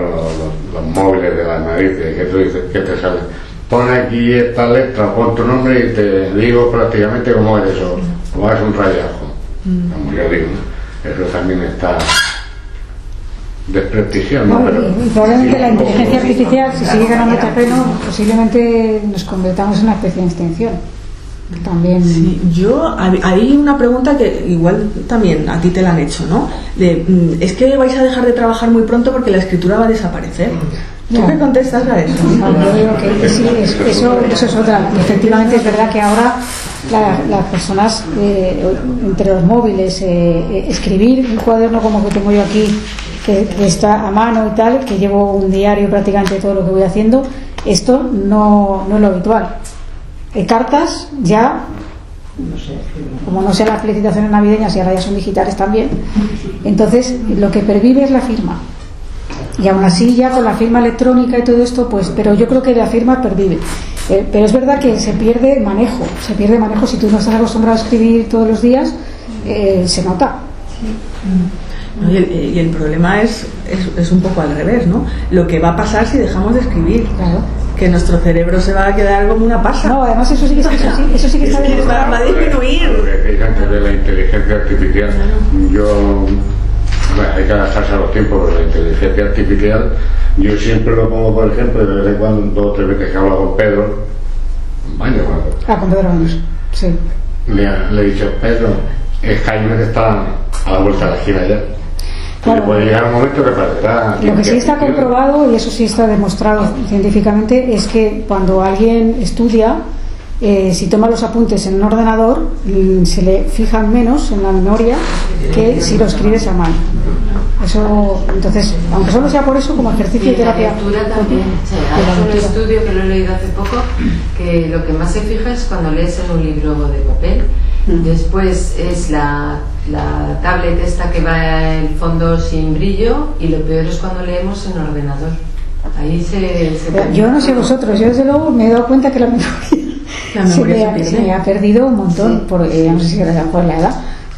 C: los móviles de las narices, que tú dices, ¿qué te sale? Pon aquí esta letra, pon tu nombre y te digo prácticamente cómo es eso, o es un rayajo, como yo digo, ¿no? Eso también está desprestigiado, ¿no?
A: Pero, y probablemente la inteligencia artificial, si sigue ganando terreno, posiblemente nos convertamos en una especie de extinción. También.
B: Sí, hay una pregunta que igual también a ti te la han hecho, ¿no? Es que vais a dejar de trabajar muy pronto porque la escritura va a desaparecer. ¿Tú qué contestas a eso?
A: Yo digo que sí, eso es otra. Efectivamente es verdad que ahora las personas, entre los móviles, escribir un cuaderno como que tengo yo aquí, que está a mano y tal, que llevo un diario prácticamente de todo lo que voy haciendo, esto no es lo habitual. Cartas ya, como no sé las felicitaciones navideñas y ahora ya son digitales también, entonces lo que pervive es la firma. Y aún así ya con la firma electrónica y todo esto, pues, pero yo creo que la firma pervive. Pero es verdad que se pierde manejo si tú no estás acostumbrado a escribir todos los días, se nota.
B: Y el problema es un poco al revés, ¿no? Lo que va a pasar si dejamos de escribir.
A: Claro.
B: Que nuestro cerebro se va a quedar como una pasa.
A: No, además eso sí que está demostrado.
B: Va a disminuir.
C: Lo que decís antes de la inteligencia artificial, hay que adaptarse a los tiempos, pero la inteligencia artificial, yo siempre lo pongo, por ejemplo, de vez en cuando, 2 o 3 veces que hablo con Pedro, vaya,
A: con Pedro Baños, sí.
C: Le he dicho, Pedro, es Jaime que está a la vuelta de la esquina ya.
A: Claro.
C: Puede llegar un momento que parecerá.
A: Lo que sí está comprobado, y eso sí está demostrado científicamente, es que cuando alguien estudia, si toma los apuntes en un ordenador, se le fijan menos en la memoria que si lo escribes a mano. Eso, entonces, aunque solo sea por eso, como ejercicio de terapia.
F: La lectura también. Hay un estudio que lo he leído hace poco, que lo que más se fija es cuando lees en un libro de papel. Después es la tablet esta que va el fondo sin brillo, y lo peor es cuando leemos en ordenador. Ahí
A: yo no sé vosotros, yo desde luego me he dado cuenta que la memoria se me ha perdido un montón,
F: sí.
A: Porque no sé si era por la edad,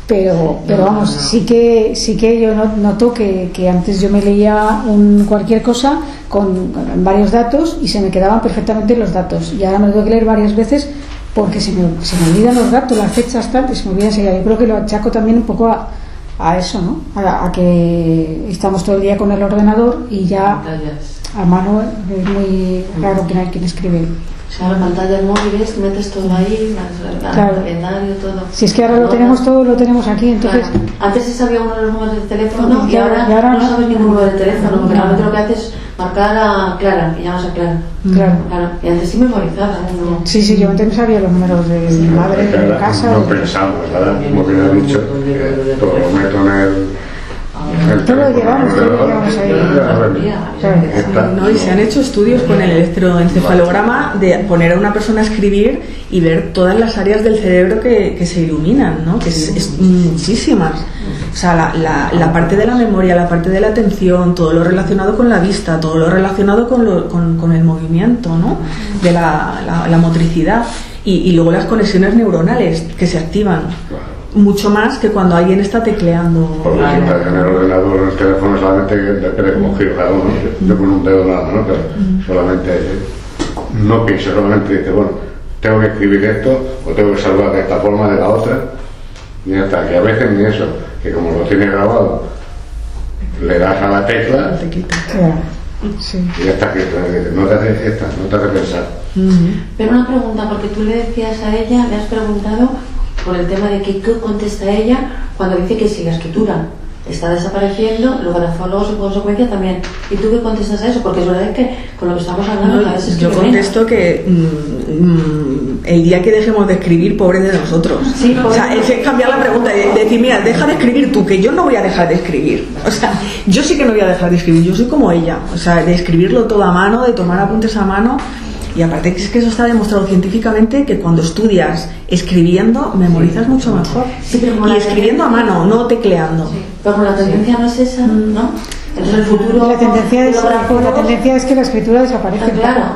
A: pero vamos, sí que yo noto que antes yo me leía cualquier cosa con varios datos y se me quedaban perfectamente los datos, y ahora me lo tengo que leer varias veces porque se me olvidan los datos, las fechas tal, que se me olvida enseguida. Yo creo que lo achaco también un poco a eso, ¿no? A que estamos todo el día con el ordenador y ya a mano es muy raro que hay quien escribe.
F: Claro, pantallas móviles, metes todo ahí,
A: claro.
F: calendario, todo.
A: Si es que ahora lo tenemos todo, lo tenemos aquí, entonces.
F: Claro. Antes se sabía uno de los números de teléfono y ahora no sabes ningún número de teléfono, porque realmente lo que haces es marcar a Clara y llamas a Clara. Claro. Y antes sí memorizaba, ¿no?
A: Sí, yo antes no sabía los números de mi madre, de mi casa.
C: No pensamos, ¿verdad? Como bien ha dicho, todo lo meto en el.
A: Todo lo llevamos ahí.
B: No, y se han hecho estudios con el electroencefalograma de poner a una persona a escribir y ver todas las áreas del cerebro que se iluminan, ¿no? Que es muchísimas. O sea, la parte de la memoria, la parte de la atención, todo lo relacionado con la vista, todo lo relacionado con el movimiento, ¿no? De la motricidad y luego las conexiones neuronales que se activan. Mucho más que cuando alguien está tecleando.
C: Porque si estás en el ordenador o en el teléfono solamente depende cómo giro cada uno. Yo con un dedo nada, ¿no? Pero solamente no pienso, solamente dice, bueno, tengo que escribir esto o tengo que salvar de esta forma, de la otra. Y ya está, que a veces ni eso, que como lo tienes grabado, le das a la tecla y ya está, que no te hace pensar.
F: Pero una pregunta, porque tú le decías a ella, le has preguntado por el tema de que qué contesta ella cuando dice que si la escritura está desapareciendo, los grafólogos en consecuencia también. ¿Y tú qué contestas a eso? Porque es verdad que con lo que estamos hablando a veces
B: yo contesto que el día que dejemos de escribir, pobres de nosotros.
F: Sí,
B: o sea, es cambiar la pregunta y decir, mira, deja de escribir tú, que yo no voy a dejar de escribir. O sea, yo sí que no voy a dejar de escribir, yo soy como ella. O sea, de escribirlo todo a mano, de tomar apuntes a mano. Y aparte que es que eso está demostrado científicamente, que cuando estudias escribiendo, memorizas mucho mejor.
G: Sí, pero
B: y escribiendo a mano, no tecleando.
G: Sí. Pero la tendencia no es esa, ¿no? Entonces el futuro...
A: La tendencia es que la escritura desaparece.
G: Claro.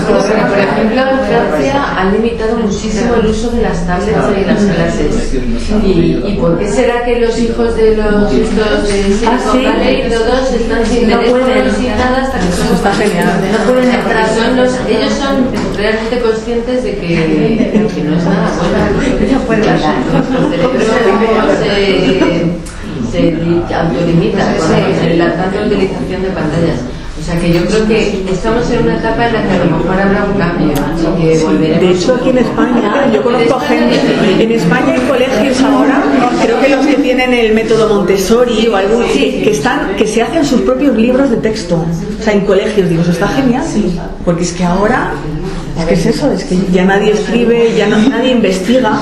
F: Por ejemplo, en Francia han limitado muchísimo el uso de las tablets en las clases. ¿Y por qué será que los hijos de los estos de Silicon Valley todos están sin nada hasta que son...
B: Está genial.
F: No pueden entrar, ellos son realmente conscientes de que no es nada bueno.
G: No pueden hablar.
F: El cerebro se autolimita con la tanta utilización de pantallas. O sea que yo creo que estamos en una etapa en la que a lo mejor habrá un cambio, así que volveremos.
B: De hecho, aquí en España, yo conozco gente, en España hay colegios ahora, creo que los que tienen el método Montessori o algo así, que se hacen sus propios libros de texto. O sea, en colegios, digo, eso está genial, porque es que ahora, es que es eso, es que ya nadie escribe, ya nadie investiga.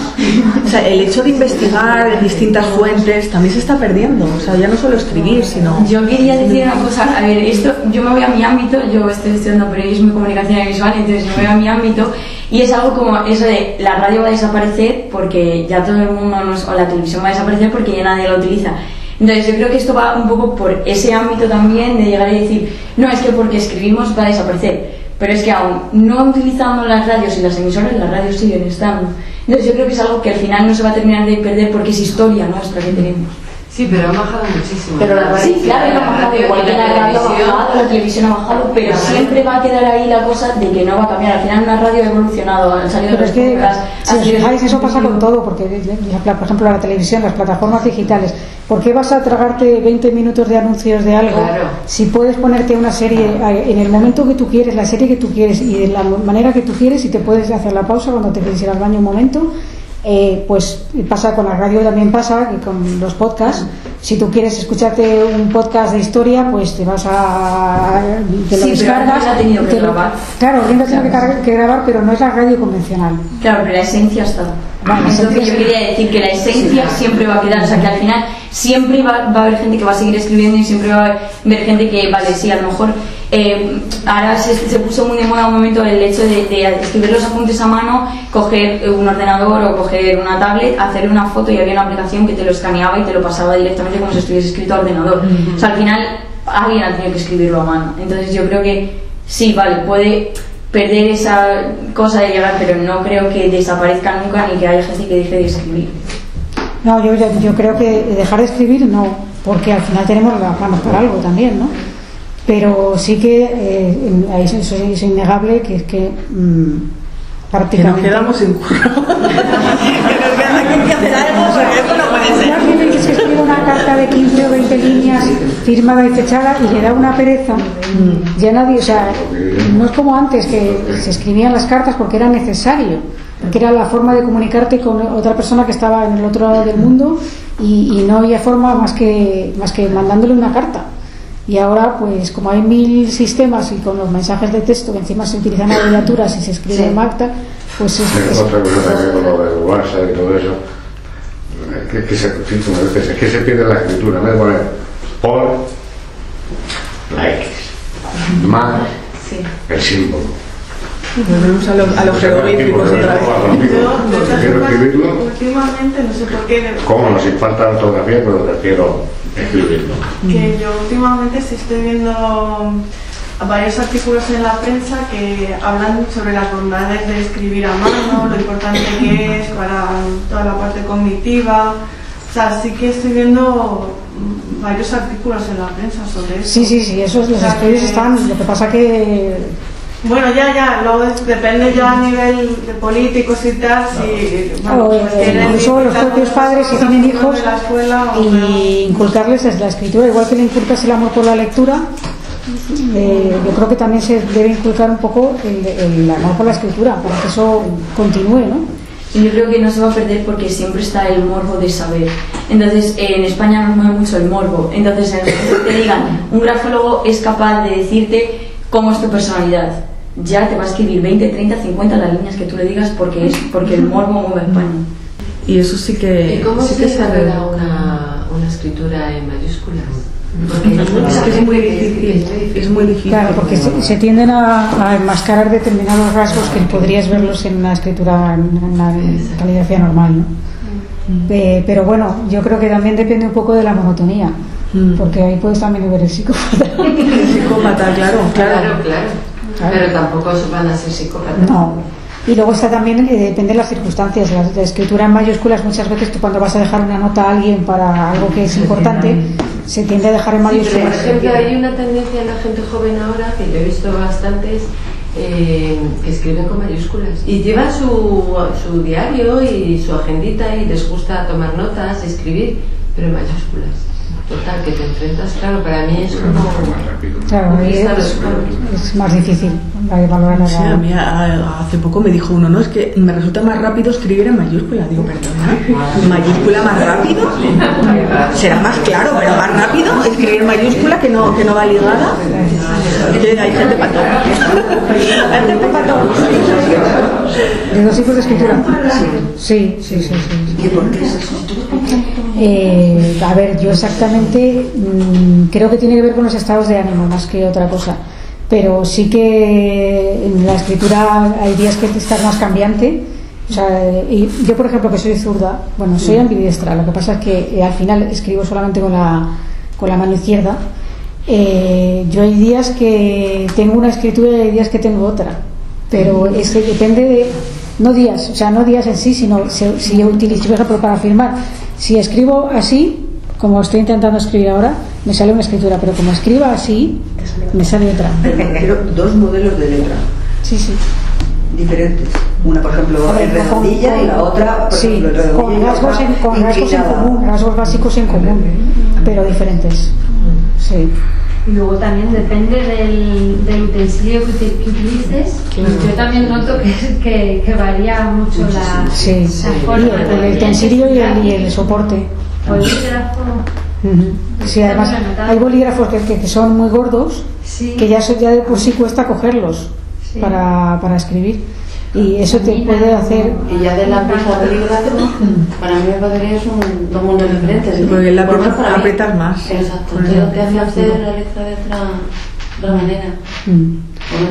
B: O sea, el hecho de investigar en distintas fuentes también se está perdiendo. O sea, ya no solo escribir, sino...
H: Yo quería decir una cosa, a ver, esto, yo me voy a mi ámbito, yo estoy estudiando periodismo y comunicación visual, entonces me voy a mi ámbito y es algo como eso de la radio va a desaparecer porque ya todo el mundo o la televisión va a desaparecer porque ya nadie la utiliza. Entonces yo creo que esto va un poco por ese ámbito también de llegar y decir, no, es que porque escribimos va a desaparecer. Pero es que aún no utilizando las radios y las emisoras, las radios siguen estando. Entonces yo creo que es algo que al final no se va a terminar de perder porque es historia nuestra que tenemos.
F: Sí, pero ha bajado muchísimo.
H: Pero sí, claro, ha bajado, igual que la radio ha bajado, la televisión ha bajado, pero siempre va a quedar ahí la cosa de que no va a cambiar. Al final una radio ha evolucionado, han salido
A: pero es que, si os fijáis, eso pasa con todo, porque por ejemplo la televisión, las plataformas digitales, ¿por qué vas a tragarte 20 minutos de anuncios de algo?
F: Claro.
A: Si puedes ponerte una serie en el momento que tú quieres, la serie que tú quieres y de la manera que tú quieres, y te puedes hacer la pausa cuando te quieres ir al baño un momento. Pues pasa con la radio, también pasa que con los podcasts, si tú quieres escucharte un podcast de historia, pues te vas te lo descargas,
H: ha tenido que grabar.
A: Claro, alguien lo tiene que grabar, pero no es la radio convencional.
H: Claro, pero la esencia está.
A: Vale,
H: es lo que yo quería decir, que la esencia siempre va a quedar, o sea que al final siempre va a haber gente que va a seguir escribiendo y siempre va a haber gente que, vale, sí, a lo mejor ahora se puso muy de moda un momento el hecho de escribir los apuntes a mano, coger un ordenador o coger una tablet, hacerle una foto y había una aplicación que te lo escaneaba y te lo pasaba directamente como si estuviese escrito a ordenador. O sea, al final alguien ha tenido que escribirlo a mano. Entonces yo creo que sí, vale, puede perder esa cosa de llegar, pero no creo que desaparezca nunca ni que haya gente que deje de escribir.
A: No, yo creo que dejar de escribir no, porque al final tenemos las manos para algo también, ¿no? Pero sí que eso es innegable, que es que prácticamente...
B: Que nos quedamos sin curro. Que nos queda que hacer algo, porque esto no puede ser.
A: Alguien que se escribe una carta de 15 o 20 líneas firmada y fechada y le da una pereza, ya nadie, o sea, no es como antes que se escribían las cartas porque era necesario, porque era la forma de comunicarte con otra persona que estaba en el otro lado del mundo y no había forma más que mandándole una carta. Y ahora, pues como hay 1000 sistemas y con los mensajes de texto que encima se utilizan abreviaturas y se escribe en Acta, pues es
C: otra cosa también con lo del WhatsApp y todo eso, es que se pierde la escritura, me pone por la X más el símbolo.
B: Volvemos a los jeroglíficos otra vez.
D: Últimamente, no sé por qué.
C: Como nos falta ortografía, pero prefiero escribirlo.
D: Que yo últimamente estoy viendo varios artículos en la prensa que hablan sobre las bondades de escribir a mano, lo importante que es para toda la parte cognitiva. O sea, sí que estoy viendo varios artículos en la prensa sobre eso.
A: Sí, esos los estudios están. Lo que pasa que
D: bueno, luego depende ya a nivel de políticos y tal, si
A: incluso los propios padres que tienen hijos y inculcarles es la escritura, igual que le inculcas el amor por la lectura, yo creo que también se debe inculcar un poco el amor por la escritura para que eso continúe, ¿no?
H: Y yo creo que no se va a perder porque siempre está el morbo de saber. Entonces, en España nos mueve mucho el morbo. Entonces, en el momento que te digan, un grafólogo es capaz de decirte cómo es tu personalidad. Ya te va a escribir 20, 30, 50 las líneas que tú le digas porque el morbo mueve a España.
B: Y eso sí que...
F: ¿Y cómo se desarrolla una escritura en mayúsculas?
B: Es que es muy difícil, es muy difícil.
A: Claro, porque se tienden a enmascarar determinados rasgos que podrías verlos en una escritura en la caligrafía normal, ¿no? Pero bueno, yo creo que también depende un poco de la monotonía, porque ahí puedes también ver el psicópata.
B: El psicópata, claro.
F: Pero tampoco van a ser psicópatas.
A: No. Y luego está también, depende de las circunstancias. La escritura en mayúsculas, muchas veces tú cuando vas a dejar una nota a alguien para algo que es importante, se tiende a dejar en mayúsculas.
F: Sí, pero por ejemplo hay una tendencia en la gente joven ahora, que yo he visto bastantes, que escriben con mayúsculas y llevan su diario y su agendita y les gusta tomar notas, escribir, pero en mayúsculas. Total, que te enfrentas, claro, para mí es como...
A: Claro, es más difícil valorar la...
B: Sí, a mí hace poco me dijo uno, no, es que me resulta más rápido escribir en mayúscula. Digo, perdona, ¿mayúscula más rápido? Será más claro, pero más rápido escribir en mayúscula que no va ligada. Hay gente para todo. Hay gente para todo.
A: ¿De dos tipos de escritura? Sí.
G: ¿Y por qué es eso?
A: A ver, yo exactamente creo que tiene que ver con los estados de ánimo más que otra cosa, pero sí que en la escritura hay días que estás más cambiante. O sea, y yo por ejemplo, que soy zurda, bueno, soy ambidiestra, lo que pasa es que al final escribo solamente con la mano izquierda. Yo hay días que tengo una escritura y hay días que tengo otra, pero eso depende de no días en sí, sino si yo utilizo, por ejemplo, para firmar, si escribo así, como estoy intentando escribir ahora, me sale una escritura, pero como escriba así, me sale otra.
G: Pero dos modelos de letra.
A: Sí.
G: Diferentes. Una, por ejemplo, en redondilla y la otra, por ejemplo, en redondilla.
A: Con rasgos en común, rasgos básicos en común, pero diferentes. Sí.
I: Y luego también depende del utensilio que utilices. Yo también noto que varía mucho la forma.
A: El utensilio y el soporte.
I: Bolígrafo.
A: Sí, además hay bolígrafos que son muy gordos, que ya de por sí cuesta cogerlos para escribir. Y eso te puede hacer...
E: Y ya de la pieza de bolígrafo, para mí me podría ser dos mundos diferentes.
B: Porque la aprietas más.
E: Exacto, entonces te hace hacer la letra de otra manera.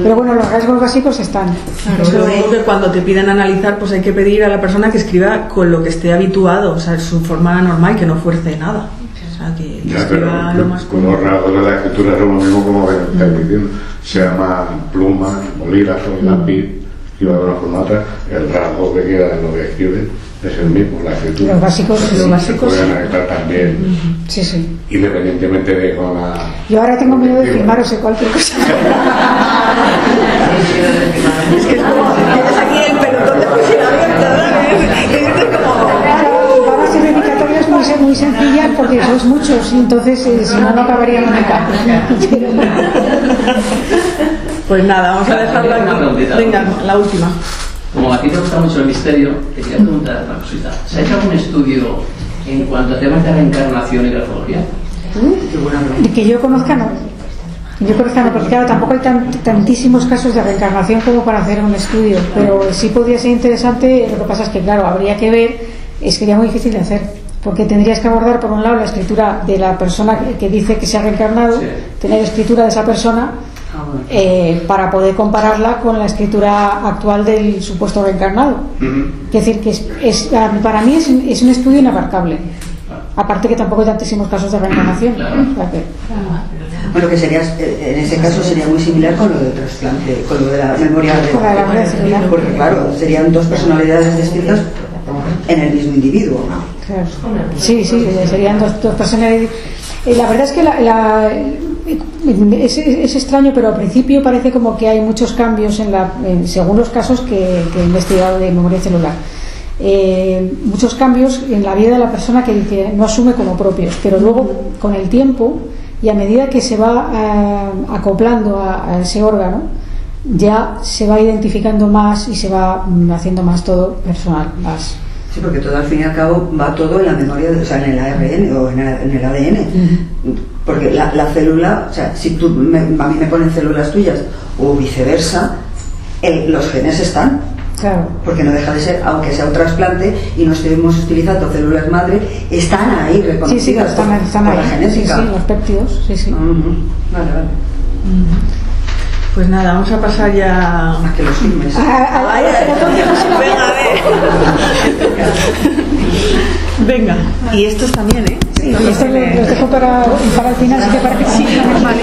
A: Pero bueno, los rasgos básicos están.
B: Claro, lo único que cuando te piden analizar, pues hay que pedir a la persona que escriba con lo que esté habituado, o sea, su forma normal, que no fuerce nada. O sea, que escriba lo más
C: con los rasgos de la escritura es lo mismo como estás diciendo. Se llama pluma, bolígrafo, lápiz. Escriba de una forma u otra, el rasgo que queda en lo que escribe es el mismo, la escritura.
A: Los básicos
C: se pueden analizar también,
A: sí.
C: Independientemente de con la...
A: Yo ahora tengo miedo de firmar o sé cualquier cosa.
B: Es que es como tienes aquí el pelotón de fusilamiento, ¿no?
A: Van a ser dedicatorias muy sencillas porque sois muchos y entonces si no acabaríamos nunca.
B: Pues nada, vamos a dejarlo aquí. Venga, la última.
J: Como a ti te gusta mucho el misterio, te quería preguntar una cosita. ¿Se ha hecho algún estudio en cuanto a temas de reencarnación y grafología?
A: Que yo conozca no, porque claro, tampoco hay tantísimos casos de reencarnación como para hacer un estudio, pero sí podría ser interesante. Lo que pasa es que claro, habría que ver, sería muy difícil de hacer, porque tendrías que abordar por un lado la escritura de la persona que dice que se ha reencarnado, tener escritura de esa persona, para poder compararla con la escritura actual del supuesto reencarnado. Es decir, que para mí es un estudio inabarcable. Aparte que tampoco hay tantísimos casos de reencarnación.
G: Bueno, que sería, en ese caso sería muy similar con lo del trasplante, con lo de la memoria de... Porque claro, serían dos personalidades distintas en el mismo individuo, ¿no?
A: Claro. Sí, serían dos personalidades. La verdad es que es extraño, pero al principio parece como que hay muchos cambios según los casos que he investigado de memoria celular. Muchos cambios en la vida de la persona que no asume como propios, pero luego con el tiempo y a medida que se va acoplando a ese órgano, ya se va identificando más y se va haciendo más todo personal, más.
G: Sí, porque todo al fin y al cabo va todo en la memoria, o sea, en el ARN o en el ADN. Porque la célula, o sea, si tú a mí me ponen células tuyas o viceversa, los genes están.
A: Claro.
G: Porque no deja de ser, aunque sea un trasplante y no estemos utilizando células madre, están ahí reconocidas
A: están
G: por la genética.
A: Sí, los péptidos, sí.
G: Vale.
B: Pues nada, vamos a pasar ya
G: a que los filmes.
B: Venga, y estos también, ¿eh?
A: Sí, y estos los dejo para el final, si te parece. Sí, vale.